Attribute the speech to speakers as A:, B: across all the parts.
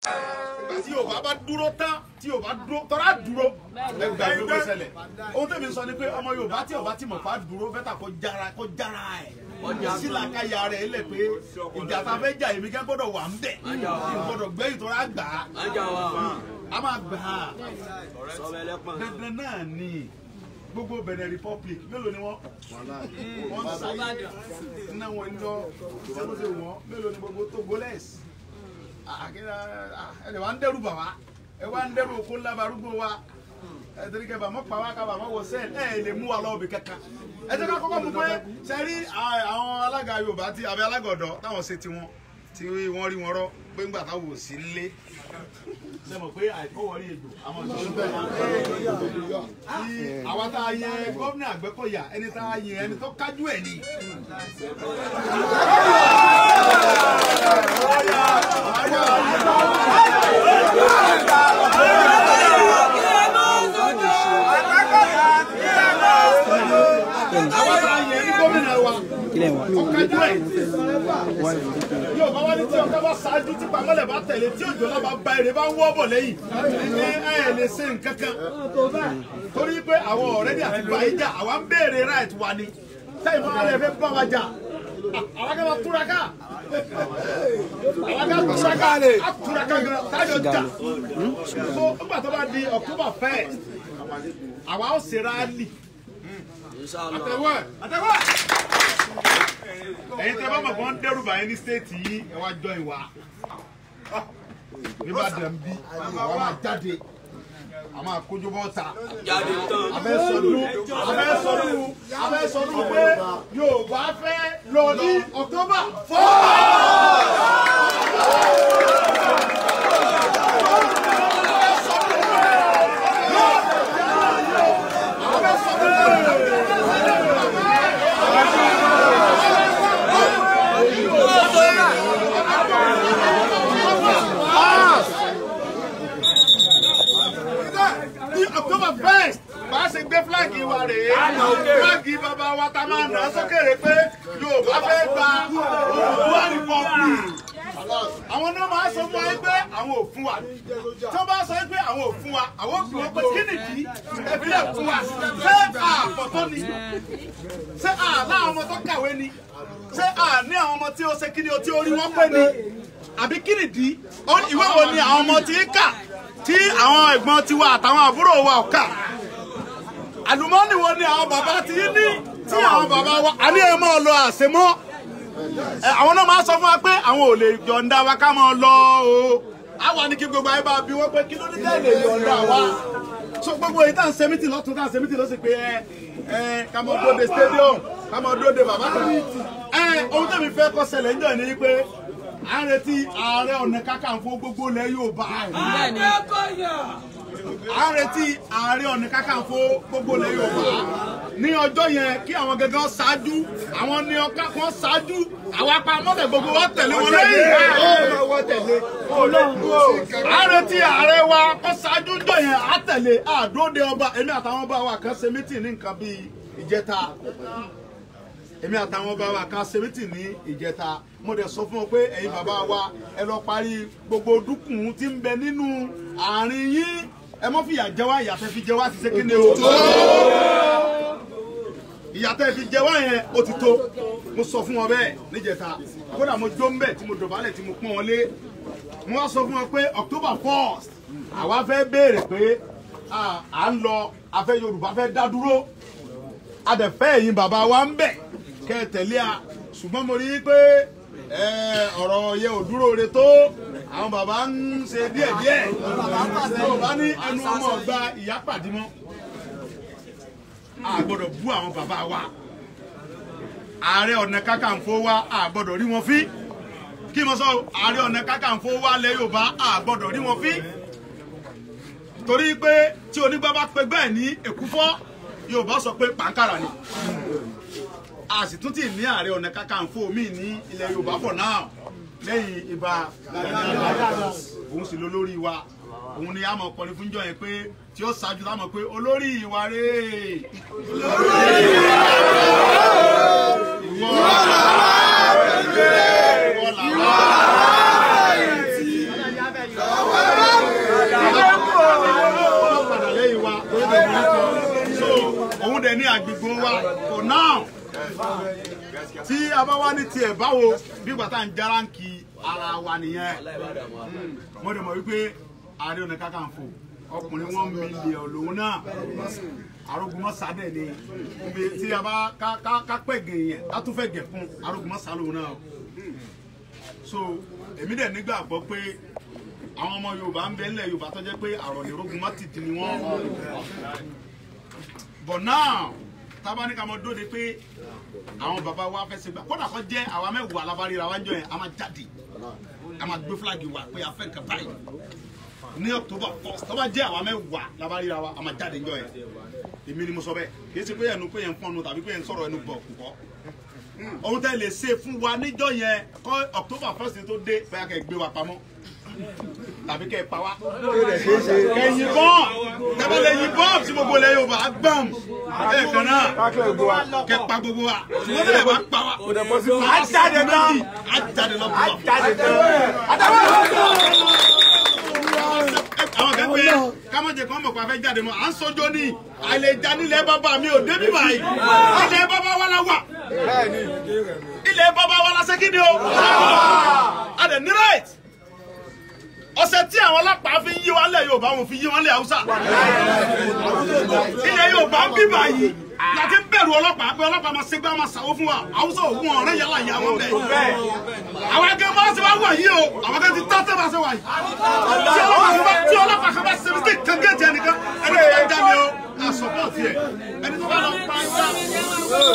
A: tí o bá dúró tán tí o bá dúró tọ́ra dúró ẹgbẹ́ ìgbẹ́ ṣẹlẹ̀ ohun tẹ̀mí sọ ni pé ọmọ Yorùbá tí o bá ti mọ̀ fà dúró bẹ́tà kó jára ẹ̀ sílàkàyà rẹ̀ lẹ̀ pé ìjà tá a fẹ́ jà èmi kẹ́ gbọ́dọ̀ wà ń bẹ̀ gbọ́dọ̀ gbé ìtọ́ra gbà á a máa gbà á dandan náà ni gbogbo Benin Republic mélòó ni wọ́n sáyé iná wọn ń lọ sẹ́kọ̀ọ́sẹ̀ wọn mélòó ni gbogbo Togolese ẹ wá ń dẹ́rù bà wá ẹ wá ń dẹ́rù okó ńlá barúgbó wa ẹ tẹ́lẹ̀ kẹ́ bà mọ́ pa wá ká bà mọ́ wọ sẹ́ẹ̀lì ẹ lè mú wa lọ́wọ́ bí kankan ẹ tẹ́lẹ̀ kọ́kọ́ mú pé sẹ́rí àwọn alága Yorùbá tí àbí alága ọ̀dọ́ táwọn ṣe tiwọn tí wọ́n rí wọn rọ́ pé ńgbà táwọn ò sí lé ṣe mọ̀ pé àìkọ́wọ́rí ègbò àwọn ìṣòro bẹ́ẹ̀ tí àwọn tá a yẹ gómìnà Àgbẹ̀kọ̀yà ẹni tá a yẹ ẹni tó kájú ẹ̀ ni. Yóò bá wá ní tí ọkọ bá ṣáájú tí pamọ́lẹ̀ bá tẹ̀lé tí òjò náà bá ba èrè bá ń wọ́ bọ̀ lẹ́yìn ẹ lè ṣe nǹkan kan torí pé àwọn ọ̀rẹ́ ní àti báyìí jà àwa ń béèrè right wa ni sẹ́yìn fún alẹ́ fẹ́ bá wa jà àwọn akẹ́kọ̀ọ́ túraká túraká gan táyọ̀ jà so nígbà tó bá di October 1st àwa ó ṣe rálì àtẹ̀wọ́ ẹ̀yin tẹ́ bá mọ̀ kó ń dẹ́rù báyìí ní stéètì yìí ẹ wá jọ ìwà nígbàdàn bí àwọn máa jáde a máa kójú bọ́ta abẹ́ sọdún pé Yorùbá fẹ́ lọ ní October 4. October 1st bá ṣe gbé fúláàgì wa rèé fúláàgì bàbá wa ta máa nà sókèrè pé Yorùbá fẹ́ gba Oòduà Republic. Àwọn náà máa sọ fún wa pé àwọn ò fún wa tí wọ́n bá sọ pé àwọn ò fún wa àwọn ò fún wa pé kí nìdí ẹ̀bílẹ̀ fún wa ṣé àpọ̀tọ́ ni ṣé àlá àwọn ọmọ tó kàwé ni ṣé àní àwọn ọmọ tí ó ṣe kí ni o tí ó rí wọ́n pé ni àbí kí nìdí ìwé wo ni àwọn ọmọ tí ń kà tí àwọn ẹ̀gbọ́n tiwa àtàwọn àbúrò wa ò kà àlùmọ́ọ́nì wo ni àwọn bàbá ti ní tí àwọn bàbá wa a ní ẹ máa lọ àṣemọ́ àwọn náà máa sọ fún wa pé àwọn ò lè yọ̀ǹda wa ká máa lọ o àwa ní kí gbogbo ayé bá bí wọ́n pé kí ló ní tẹ́ lè yọ̀ǹda wa so gbogbo èyí tá à ń ṣe mítì lọ́tún tá à ń ṣe mítì lọ́sìn pé ká máa dóde stadium ká máa dóde bàbá kan ohun tẹ̀mí fẹ́ kọ́ ṣẹlẹ̀ ń jọ ní pé à ń retí Ààrẹ Ọ̀nà Kakanfò gbogbo ilẹ̀ Yorùbá. À ń retí Ààrẹ Ọ̀nà Kakanfò gbogbo ilẹ̀ Yorùbá ní ọjọ́ yẹn kí àwọn gẹ́gẹ́ ṣáájú àwọn ní ọkà kan ṣáájú àwọn apamọ́tẹ̀ gbogbo wa tẹ̀lé wọn lẹ́yìn. À ń retí ààrẹ wa kó ṣáájú jọ yẹn á tẹ̀lé àdóde ọba èmi àtàwọn ọba wa kan ṣe mítì ní nǹkan bíi ìjẹta èmi àtàwọn ọba wa kan ṣe mítì ní ìjẹta mo dẹ̀ sọ fún ọ pé ẹ̀yin bàbá wa ẹ lọ parí gbogbo dúkùn tí ń bẹ nínú àárín yín ẹ mọ́ fìyà jẹ wá ìyà tẹ́ fi jẹ wá ti ṣe kí ni o ìyà tẹ́ fi jẹ wá yẹn ó ti tó mo sọ fún wọn bẹ́ẹ̀ níjẹta kódà mo jó ń bẹ̀ tí mo dọ̀bálẹ̀ tí mo pọ́n wọn lé mo wá sọ fún wọn pé October 1st àwa fẹ́ béèrè pé à ń lọ afẹ́ Yorùbá fẹ́ dá dúró a dẹ̀ fẹ́ ẹ̀yin bàbá wa ń bẹ̀ kẹ́ ẹ tẹ̀lé a ṣùgbọ́n mo rí i pé ọ̀rọ̀ yẹ ò dúró re tó àwọn bàbá ń ṣe díẹ̀díẹ̀ bàbá ní ẹnu ọmọ ọgbà ìyá pàdé mọ́ a gbọ́dọ̀ bú àwọn bàbá wa Ààrẹ Ọ̀nà Kakanfò wa a gbọ́dọ̀ rí wọn fín kí mo sọ Ààrẹ Ọ̀nà Kakanfò wa lẹ Yorùbá a gbọ́dọ̀ rí wọn fín torí pé tí onígbà bá pe bẹ́ẹ̀ ní èkúfọ́ Yorùbá sọ pé pàǹkàrà ni a sì tún ti ní Ààrẹ Ọ̀nà Kakanfò mi ní ilẹ̀ Yorùbá for now lẹ́yìn Ìbà òun sì lólórí wa òun ni a mọ̀ kọrin fún jọ yẹn pé tí ó ṣáájú lámọ̀ pé olórí ìwà rèé olórí ìwà ìwọ làwọn agbègbè wa for now tí a bá wá ní tiẹ̀ báwo bí gbàtà ń járáǹkì ara wa nìyẹn mo dẹ̀ mọ̀ wípé Ààrẹ Ọ̀nà Kakanfò ọkùnrin 1 million lòun náà Arógunmọ́sá dẹ̀ ni ibi tí a bá ká pẹ̀gẹ̀ yẹn ká tún fẹ́ gẹ̀ fún Arógunmọ́sá lòun náà so èmi dẹ̀ nígbàgbọ́ pé àwọn ọmọ Yorùbá ń bẹ nílẹ̀ Yorùbá tó jẹ́ pé àròlé Arógunmọ́tìtì ni wọ́n but now tábà ní ká mọ dóde pé àwọn bàbá wa fẹ́ ṣe gbà kódà kó jẹ́ àwa mẹ́wàá alábárira wa ń jọ yẹn a máa jáde a máa gbé fúlàgì wa pé a fẹ́ nǹkan báyìí ní October 1st tó bá jẹ́ àwa mẹ́wàá alábárira wa a máa jáde ń jọ yẹn èmi ni mo sọ bẹ́ẹ̀ kì í ṣe pé ẹnu pé yẹn ń fọ́nù tàbí pé yẹn ń sọ̀rọ̀ ẹnu bọ̀ kúkọ́ ohun tẹ́ lè ṣe fún wa níjọ́ yẹn kọ́ October 1st tó dé bẹ́ẹ̀ kẹ́ gbé wa pamọ́ tàbí kẹ́ pa wá kẹ́ yìnbọn tẹ́bọ̀ lè yìnbọn tí gbogbo ilẹ̀ Yorùbá gbọ́n ẹ̀ kan náà kẹ́ pa gbogbo wa ṣùgbọ́n tẹ́lẹ̀ bá pa wá á jáde náà á jáde lọ bọ̀ àwọn kan pé kámọ́jẹ kan mọ̀ pé a fẹ́ jáde mọ́ à ń sọjọ́ ní àìlè ìdánilẹ̀ bàbá mi ò débi báyìí ilẹ̀ bàbá wa la wà ilẹ̀ bàbá wa la ṣe kí ni o a dẹ̀ ní right ọ̀sẹ̀ tí àwọn ọlọ́pàá fi yí wọn lẹ̀ Yorùbá wọn fi yí wọn lẹ̀ Haúsá ilẹ̀ Yorùbá ń bí báyìí láti bẹ̀rù ọlọ́pàá pé ọlọ́pàá máa ṣègbè máa ṣàwó fún wa Haúsá òun ọ̀rẹ́ yàrá ìyá wọn bẹ̀ àwọn ẹgbẹ́ bá ṣe wá wà yìí o àwọn ẹgbẹ́ ti tọ́tẹ́ bá ṣe wà yìí tí ọlọ́pàá kan bá ṣe mistake kan géètì ẹnìkan ẹni tó bá ń jalè o à support yẹ ẹni tó bá lọ pa ẹja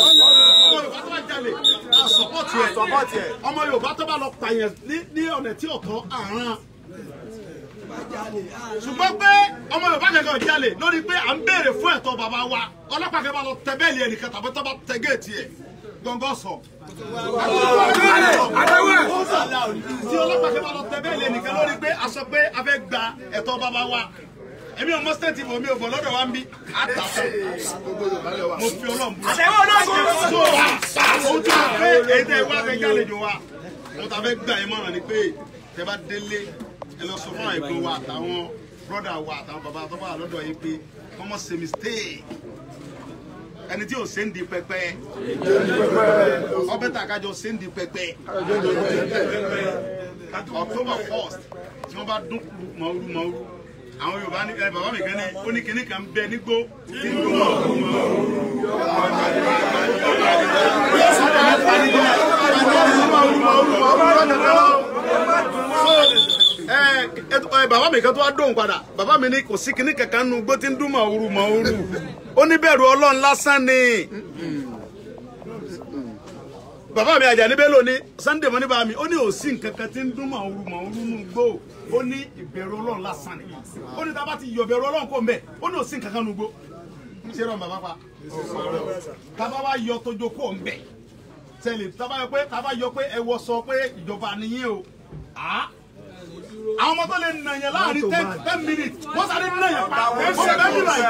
A: ọmọ Yorùbá tó bá jalè à support yẹ ọmọ Yorùbá tó bá lọ pààyàn ní ọ̀nà tí ọ̀tọ̀ àrùn ṣùgbọ́n pé ọmọ Yorùbá kankan jalè lórí pé à ń béèrè fún ẹ̀tọ́ bàbá wa ọlọ́pàá kan bá lọ tẹ bẹ́ẹ̀lì ẹnìkan tàbí tó bá tẹ géètì ẹ̀ gbọ̀ngàn sọ. tí ọlọ́pàá kan bá lọ tẹ bẹ́ẹ̀lì ẹnìkan lórí pé a sọ pé a fẹ́ gba ẹ̀tọ́ bàbá wa èmi ò mọ stéètì bò mi ò bọ̀ lọ́dọ̀ wa ń bí àtàkùn mo fi Ọlọ́run bú. àtẹ̀wọ́ náà kò tó ohun tí mo fẹ́ èyí tẹ́ wá fẹ́ jálejò wa ohun tá a fẹ́ gbà yín mọ̀ràn ni pé tẹ́ bá délé ẹ lọ sọ fún àwọn ẹ̀gbọ́n wa àtàwọn brọ́dà wa àtàwọn bàbá tó bá lọ́dọ̀ yìí pé wọ́n mọ̀ ṣe mistake ẹni tí ò ṣe ń di pẹpẹ ọbẹ̀ tàkájọ ṣe ń di pẹpẹ October 1st tí wọ́n bá dún mọ̀ọ́rú àwọn Yorùbá ní bàbá mi kan ní ó ní kinní kan bẹ nígbó tí ń dún bàbá mi kan tó wá dóhùn padà bàbá mi ní kò sí kinní kankan nu gbó tí ń dún mọ̀ọ́rú ó ní bẹ̀rù Ọlọ́run lásán ni bàbá mi Àjàní Bello ní Sunday mọ́ ní bàbá mi ó ní òsì nǹkan kan tí ń dún mọ̀ọ́rú nù gbó ó ní ìbẹ̀rù Ọlọ́run lásán ni ó ní tá a bá ti yọ ìbẹ̀rù Ọlọ́run kó ń bẹ̀ ó ní òsì nǹkan kan nù gbó ṣé rọ bàbá pa tá a bá wá yọ tójó kó ń bẹ̀ tẹ́lẹ̀ tá a bá yọ pé ẹ wọ sọ pé ìjọba nìyẹn o àwọn ọmọ tó lè nà yẹn láàrin 10 minutes wọ́n sáré nà yẹn pa wọ́n bẹ́ẹ̀ bí báyìí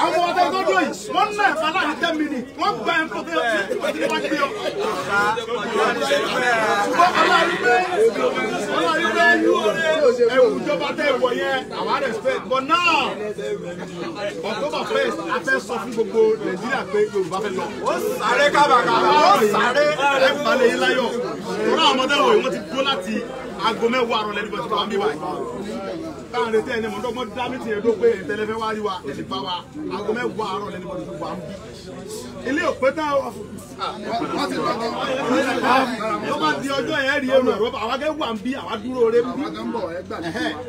A: àwọn ọmọ tó dúró yìí wọ́n nà yẹn pa láàrin 10 minutes wọ́n gba ẹ̀ ń kó tẹ́ ọ́ tí wọ́n gbé yọ. ṣùgbọ́n ọlọ́run pé ẹ̀wù ìjọba tẹ̀ wọ̀ yẹn àwọn respect but now October 1st a fẹ́ sọ fún gbogbo Nàìjíríà pé Yorùbá fẹ́ lọ. ó sáré kábàkàbà ó sáré ẹ̀ balẹ̀ yín láyọ̀ tọ́lá àwọn ọmọdé wọ̀nyí wọ́n ti dúró láti aago mẹ́wàá àrọ̀ lẹ́nu bọ̀tí wà ń bí báyìí káwọn retí ẹni mọ̀ọ́dọ́gbọ́n dá mi tiẹ̀ dó pé ìtẹ́lẹ́fẹ́ wá rí wa ẹni bá wa aago mẹ́wàá àrọ̀ lẹ́nu bọ̀tí wà ń bí ilé òpé tán tó bá di ọjọ́ yẹn rí èrò ẹ̀rọ àwọn akẹ́ wà ń bí àwọn dúró rẹ̀ ń bí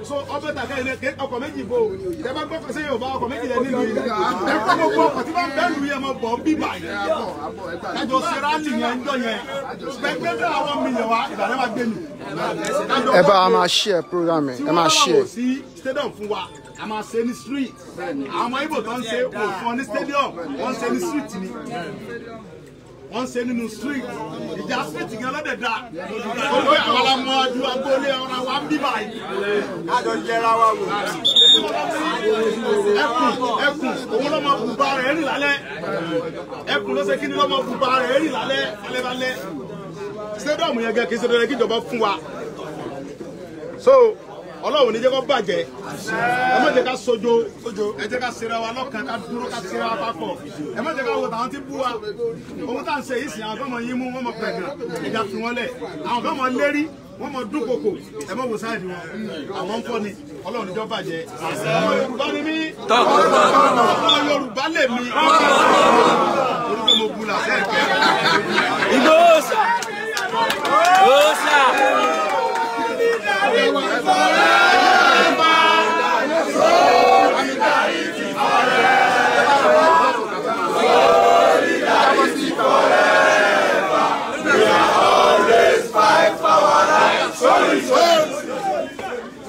A: so ọbẹ̀ tà kẹ́yìn ọkọ̀ méjì bò tẹ́ bá gbọ́kọ̀ sí Yorùbá ọkọ̀ méjì lẹ́ nílùú yìí ẹ̀kọ́ gbogbo ọkọ̀ tí wọ́n bẹ́ẹ̀ lù yẹn mọ̀ bọ̀ ń bí báyìí kájọ sẹ́rà lì yẹn ń jọ yẹn pẹ́ẹ́pẹ́ àwọn mílíọ̀nù wa Ìbàdàn máa gbé mi.
B: ẹ bá a máa share program ẹ máa share.
A: sí stadium fún wa a máa ṣe ní street àwọn ọmọ Ìgbò tó ń ṣe òfin ní stadium wọ́n ń ṣe ní street ni wọ́n ń ṣe nínú street ìjà street gan lọ́dẹ̀ dá olóyè àwọn ọmọ ọdún agbóolé ọ̀rọ̀ wa ń bí báyìí.
C: àjọ jẹra wa wò.
A: ẹkùn òun lọ́mọ bùbá rẹ̀ rìn lálẹ́ ẹkùn ló ṣe kí ni lọ́mọ bùbá rẹ̀ rìn lálẹ́ stadium yẹn gẹ kì í ṣe dandan kí ìjọba fún wa so Ọlọ́run ní jẹ́ kó bàjẹ́ ẹ má jẹ́ ká sojo ẹ jẹ́ ká ṣera wa lọ́kàn ká dúró ká ṣera wa papọ̀ ẹ má jẹ́ ká wo tàwọn tí bú wa ohun tá à ń ṣe yìí sìn àwọn kan mọ yín mú wọn mọ pẹ̀gàn ìjà fi wọn lẹ̀ àwọn kan mọ lérí wọn mọ dúnkokò ẹ má wo sáàdì wọn àwọn ń fọ́ ni Ọlọ́run níjọ́ bàjẹ́ ọmọ Yorùbá ni mí ọmọ Yorùbá lè mí orúkọ mo bu làṣẹ ìkẹ́
D: Ìgbòho Osa.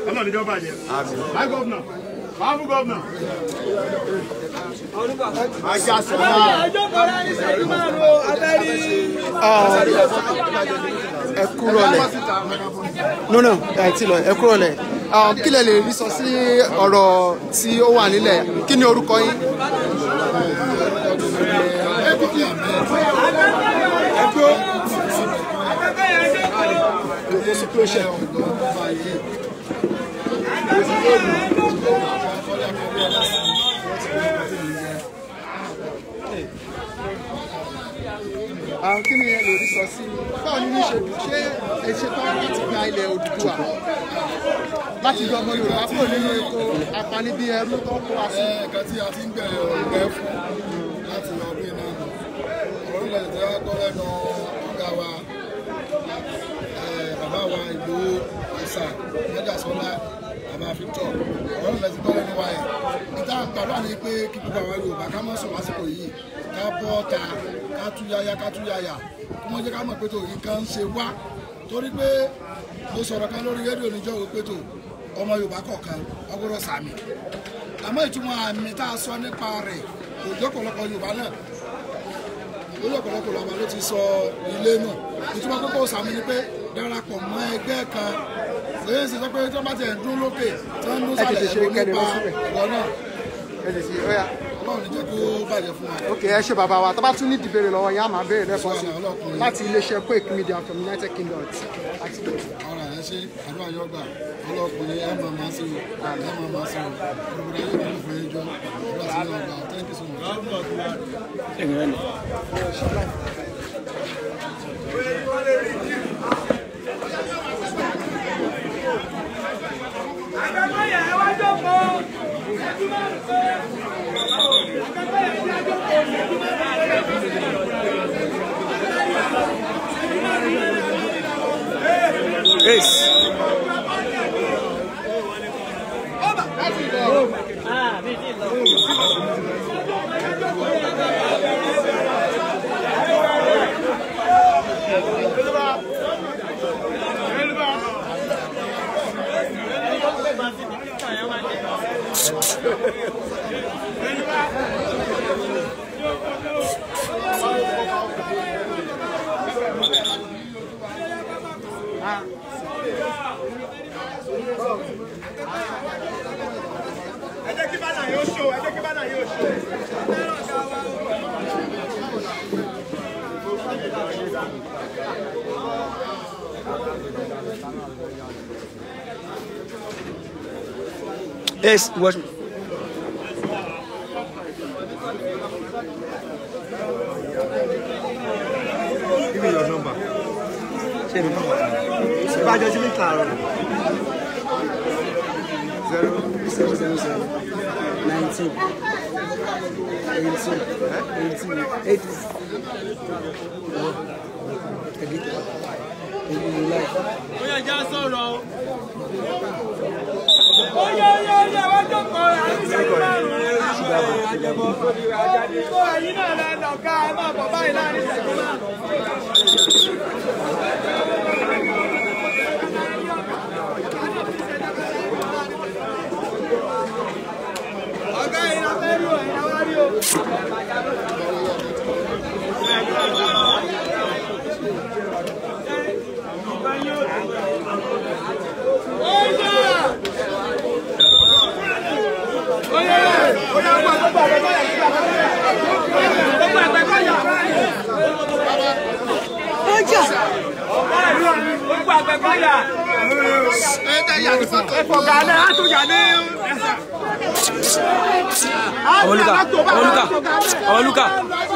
A: Ọlọ́run níjọ́ bàjẹ́. My governor, powerful governor.
B: Ẹ kúrò lẹ̀. No, ẹ ti lọ, ẹ kúrò lẹ̀. Kí lẹ lè rí sọ sí ọ̀rọ̀ tí ó wà nílẹ̀? Kí ni orúkọ yín? Kí ni ẹ lè rí sọ sí? Báwo ni ṣe ẹ ṣe tán láti gba ilẹ̀ Odùduwà láti yọ ọmọ Yorùbá kúrò nínú ètò apani bí ẹrú tó kó wa sí?
C: Ẹ̀ka tí a ti ń bẹ̀rẹ̀ ọ̀gbẹ́ fún láti lọ bí náà nù. Ọ̀rọ̀ ilẹ̀ tí wọ́n gbọ́ lẹ́nu ọ̀gá wa bàbá wa Ìgbòho Ẹ̀sà Mọ́jàsọ́lá bàbá Victor. Ọ̀rọ̀ ilẹ̀ tí gbọ́ lẹ́nu wa ẹ̀. Ìta àgbàdo ni pé kí gbogbo àwọn Yorùbá ká mọ̀ sùn lásìkò yìí ká bọ́ ta ká túyáyá kí wọ́n jẹ́ ká mọ̀ pé tó yìí kan ń ṣe wá torí pé mo sọ̀rọ̀ kan lórí rédíò níjọ́ wo pé tó ọmọ Yorùbá kọ̀ọ̀kan ọgbọ́dọ̀ sàmì àmọ́ ìtumọ̀ àmì tá a sọ nípa rẹ̀ kò jẹ́ ọ̀pọ̀lọpọ̀ Yorùbá náà lórí ọ̀pọ̀lọpọ̀ Yorùbá ló ti sọ ilé náà ìtumọ̀ kókó sàmì ni pé darapọ̀ mọ́ ẹgbẹ́ kan lóyè sí sọ pé tí wọ́n bá ti ẹ̀ ń dún lókè tí wọ́n ń dún sálẹ̀ ẹ̀rọ nípa ìwọ náà Ọlọ́run ní jẹ́ kó bàjẹ́ fún wa.
B: Ok, ẹ ṣe bàbá wa tó bá tún ní ìdìbèrè lọ́wọ́ yá máa béèrè lẹ́kọ̀ọ́ sí láti iléeṣẹ́ Quake Media from United Kingdom.
C: Ọ̀rọ̀ ẹ̀ ṣe àdúrà yóò gbà ọlọ́kùnrin ẹ̀ máa máa sí o ẹ̀ máa máa sí o olùkọ́ni ayé kò fún ẹjọ́ àdúrà sí yóò gbà thank you so
D: Yes, watch me.
C: Give me your number.
D: Say the number.
C: Ṣé bá jọ sí ní kàrọ̀?
D: 077 19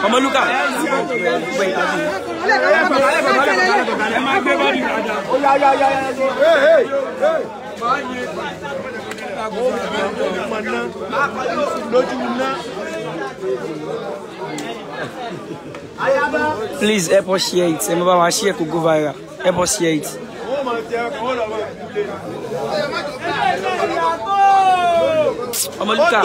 D: Ọmọlúkà. Please help us share it. Share could go viral. Help us share it. Ọmọlúkà.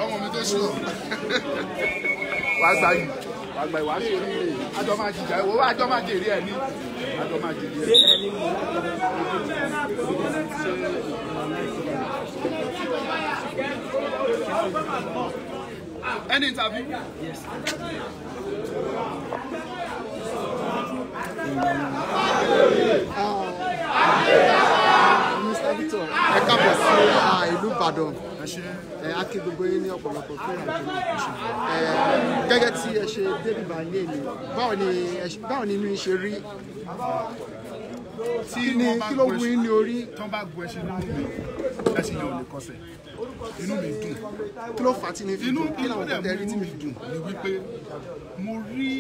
C: ọmọ mi tó sùn wàá gbà yìí wàá sí oríire àjọ máa jìjà ìwọ àjọ máa jèrè ẹ ní àjọ máa jèrè ẹ. Any interview? Yes.
B: Mr. Victor, ẹ káàbọ̀ sí ìlú Ìbàdàn. A kí gbogbo yín ní ọ̀pọ̀lọpọ̀ fún ìrìnàjò náà. Gẹ́gẹ́ tí ẹ ṣe débì bá ní èmi, báwo ni inú yín ṣe rí? Kí ló wú yín ní orí?
C: Tán bá gun ẹṣin nínú mi, ẹṣin yẹn ò lè kọsẹ̀. Inú mi dùn.
B: Kí ló fà á tí ní fi dùn? Kí làwọn kò tẹ́ rí tí mi
C: dùn ni wípé mo rí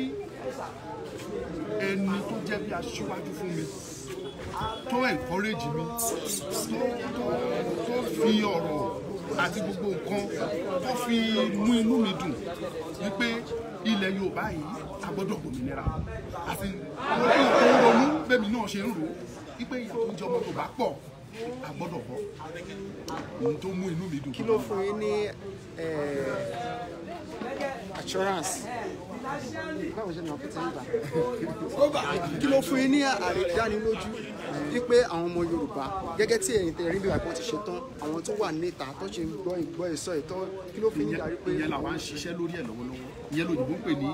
C: ẹni tó jẹ́ bí aṣíwájú fún mi, tó encourage mi, tó fi ọ̀rọ̀ àti gbogbo nǹkan tó fi mú inú mi dùn wípé ilẹ̀ Yorùbá yìí a gbọ́dọ̀ gbòmìnira àti lórí tó ń ronú bẹ́mi náà ṣe ń rò wípé ìyà tó ń jẹ ọmọ Yorùbá pọ̀ a gbọ́dọ̀ bọ́ ohun tó mú inú mi dùn.
B: Kí ló fún yín ní assurance? Báwo ṣe ní ọ̀pẹ̀ tí ń gbà? Kí ló fún yín ní àrídánilójú wípé àwọn ọmọ Yorùbá gẹ́gẹ́ tí ẹ̀yin tẹ̀rí bí wàá ti ṣe tán àwọn tó wà níta tó ṣe ń gbọ́ ìsọ ìtọ́ kí ló fi ń darí pé.
C: Ìyẹn làwa ń ṣiṣẹ́ lórí ẹ̀ lọ́wọ́lọ́wọ́ ìyẹn lòdìbò ń pè ní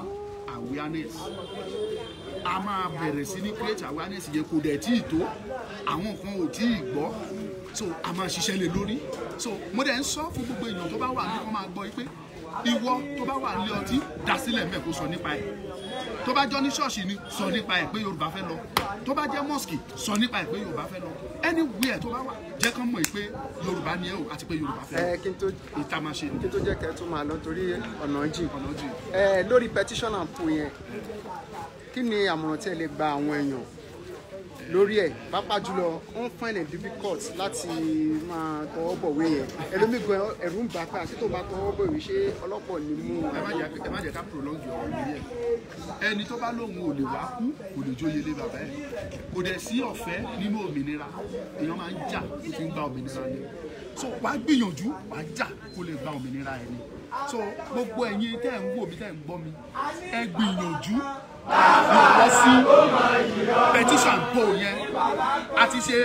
C: awareness. A máa bẹ̀rẹ̀ sí ní create awareness yẹn kò dẹ̀ tí ì tó àwọn kan ò tí ì gbọ́ so a máa ṣiṣẹ́ lé lórí so mo dẹ̀ ń sọ fún gbogbo èèyàn tó bá wà ní kó máa gbọ́ pé ìwọ tó bá wà ní ọtí dá sílẹ̀ mẹ́ kó sọ nípa ẹ̀ tó bá jọ ní ṣọ́ọ̀ṣì ni sọ nípa ẹ̀ pé Yorùbá fẹ́ lọ tó bá jẹ́ mosque sọ nípa ẹ̀ pé Yorùbá fẹ́ lọ anywhere tó bá wà jẹ́ kán mọ̀ pé Yorùbá ni ẹ o àti pé Yorùbá fẹ́ lọ
B: kí n tó
C: ìta máa ṣe
B: kí n tó jẹ́ kẹ́ tó máa lọ torí ọ̀nà jìn lórí petition and poll yẹn kí ni àmọ̀ràn tí ẹ lè gba àwọn èèyàn lórí ẹ̀ pàápàá jùlọ wọ́n find it difficult láti máa tọwọ́ bọ̀wé yẹn ẹlòmígan ẹ̀rù ń bà pé àti tó bá tọwọ́ bọ̀wé ṣé ọlọ́pọ̀ ní mú un.
C: ẹ má jẹ́ ká prolong ọ̀rọ̀ lórí ẹ̀ ẹni tó bá lóun ò lè wá kú kò lè jóye lé bàbá ẹ̀ kò dẹ̀ sí ọ̀fẹ́ nínú òmìnira èèyàn máa ń jà tó fi ń gba òmìnira ni so wàá gbìyànjú wàá jà kó lè gba òmìnira ẹ̀ ni so gbogbo ẹ̀yin tẹ́ ẹ̀ ń wò mí tẹ́ ẹ̀ ń gbọ́ mi ẹ gbìyànjú lọ sí petition poll yẹn a ti ṣe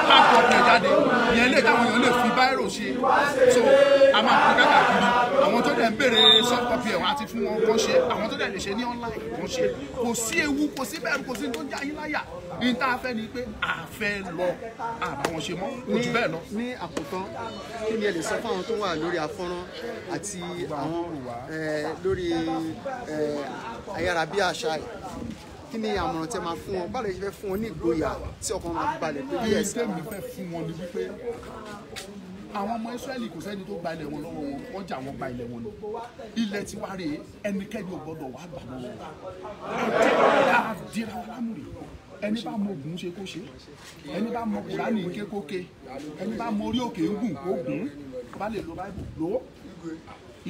C: hard copy jáde yẹn lè táwọn èèyàn lè fi báírò ṣe so a máa kó káàkiri àwọn tó dẹ̀ ń béèrè soft copy ẹ̀ wọ́n á ti fún wọn kó ṣe àwọn tó dẹ̀ lè ṣe ní online wọ́n ṣe kò sí ewu kò sí bẹ̀rù kò sí tó ń jẹ́ ayé láyà ní tá a fẹ́ ni pé a fẹ́ lọ àbáwọn ṣe mọ́ ojú bẹ́ẹ̀ lọ.
B: ní àkótán kí ni ẹ lè sọ fún àwọn tó wà lórí afọ́nrán àti àwọn lórí ayárabíàṣá kí ni àmọ̀ràn tẹ́ máa fún wọn báwo lè ṣe fẹ́ fún wọn ní ìgboyà tí ọkàn máa balẹ̀ pé
C: bí ẹsẹ̀ mi fẹ́ fún wọn ni wípé àwọn ọmọ Ísírẹ́lì kò sẹ́ni tó gba ilẹ̀ wọn lọ́wọ́ wọn wọ́n jà wọ́n gba ilẹ̀ wọn ni ilẹ̀ tiwa rèé ẹnikẹ́ni ò gbọ́dọ̀ wá gbà lọ́wọ́ wọn dira wa lámùrè ẹni bá mọ Ògún ṣe kó ṣe ẹni bá mọ Kùránì ké kó ké ẹni bá mọ orí òkè ń gùn kó gùn bá lè lo báìbù lò ó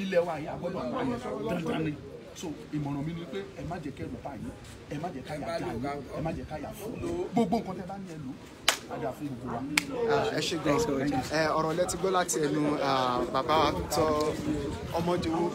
C: ilẹ̀ wa yìí àgbọ́dọ̀ wáyé dandan ni so ìmọ̀ràn mi ni pé ẹ má jẹ́ kẹ́rù báyìí ẹ má jẹ́ káyà já yín ẹ má jẹ́ káyà fún gbogbo nǹkan tẹ́ bá ní ẹ lò
B: àdàfún gbogbo wa. Ẹ ṣe gan ọ̀rọ̀ lẹ ti gbọ́ láti ẹnu bàbá wa Victor Ọmọjowó.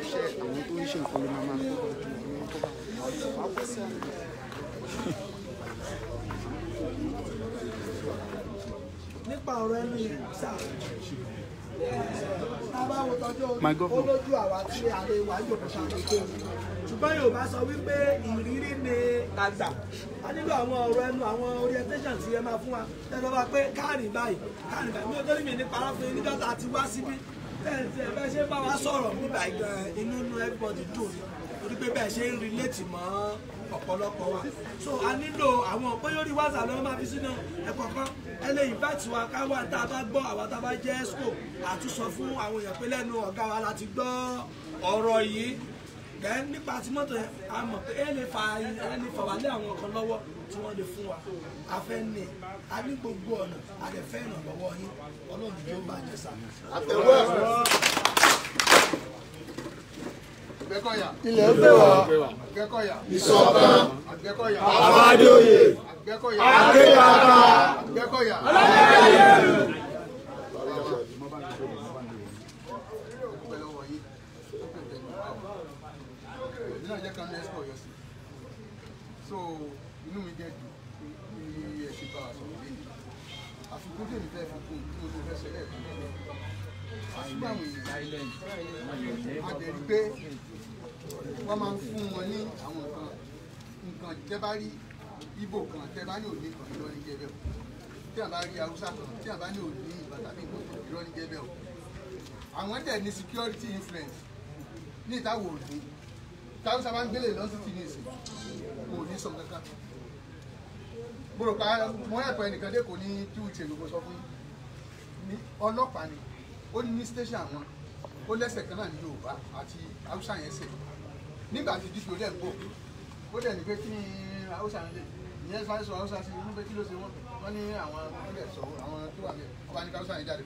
B: Iṣẹ́ àwọn tó ń ṣe nǹkan ló máa
E: nípa ọ̀rọ̀ ẹnu yẹn sáà tábàwò tọ́jú olójú àwa tí a lè wá jòkó ṣàkóso ṣùgbọ́n Yorùbá sọ wípé ìrírí ni àgbà a nílò àwọn ọ̀rọ̀ ẹnu àwọn orientation tí ẹ máa fún wa tẹ́lẹ̀ bá pé káàrin báyìí mi ò tó ní mi ní parọ́ fún yín níjọ́ tá a ti wá síbí bẹ́ẹ̀ ṣe bá wa sọ̀rọ̀ nígbà gan inú everybody dùn torí pé bẹ́ẹ̀ ṣe ń relate mọ́ ọ̀pọ̀lọpọ̀ wa so a nílò àwọn bóyá orí WhatsApp lọ́wọ́ máa fi sínú ẹ̀kọ́ kan ẹ lè invite wa ká wá tá a bá gbọ́ àwa tá a bá jẹ́ ESCO àtúnṣọ fún àwọn èèyàn pé lẹ́nu ọ̀gá wa láti gbọ́ ọ̀rọ̀ yìí gẹ́gẹ́ nípa tí mọ́tò yẹn a mọ̀ pé ẹ lè fà wá lé àwọn kan lọ́wọ́ tí wọ́n lè fún wa a fẹ́ ní a ní gbogbo ọ̀nà a lè fẹ́ ìrànlọ́wọ́ yín Ọlọ́run yóò bàjẹ́ sá.
C: Àgbẹ̀kọ̀yà.
B: Ilẹ̀ ń gbé wa.
C: Àgbẹ̀kọ̀yà.
B: Ìṣọ̀kan.
C: Àgbẹ̀kọ̀yà.
B: Àbádòye.
C: Àgbẹ̀kọ̀yà.
B: Akéyàká.
C: Àgbẹ̀kọ̀yà. So inú mi jẹ́ jù ní ẹ̀sìn bá a sọ̀rọ̀ lẹ́yìn. Àfikún tèmi fẹ́ fi kún tí mo tó fẹ́ ṣẹlẹ̀ fún mi. Àṣùgbọ́n àwọn èèyàn a dẹ̀ rí pé wọ́n máa ń fún wọn ní àwọn nǹkan tẹ́ bá rí Ìgbò kan tẹ́ bá ní òní kan irọ́ ní jẹ́bẹ̀ o tí a bá rí Haúsá kan tí a bá ní òní Ìbàdàn ní ìgbò irọ́ ní jẹ́bẹ̀ o àwọn dẹ̀ ní security influence ní ìtawọ̀ òní tí Haúsá máa ń gbélé lọ́sí ti ní ìsìn kò ní sọ kankan mo rò pa mo ẹ̀pọ̀ ẹnìkan dé kò ní tí ó tiẹ̀ gbogbo sọ fún ní ọlọ́pàá ni ó ní station àwọn ó lẹ́sẹ̀ kan náà ní Yorùbá àti Haúsá yẹn sẹ̀ nígbà tí dípò dẹ̀ ń bọ̀ ó dẹ̀ ní pé kí ni Haúsá ń lè ìyẹn sọ Haúsá sí inú pé kí ló ṣe wọ́n ní àwọn ọmọdé sọ àwọn tó wà ní ọba ní Haúsá yẹn jáde.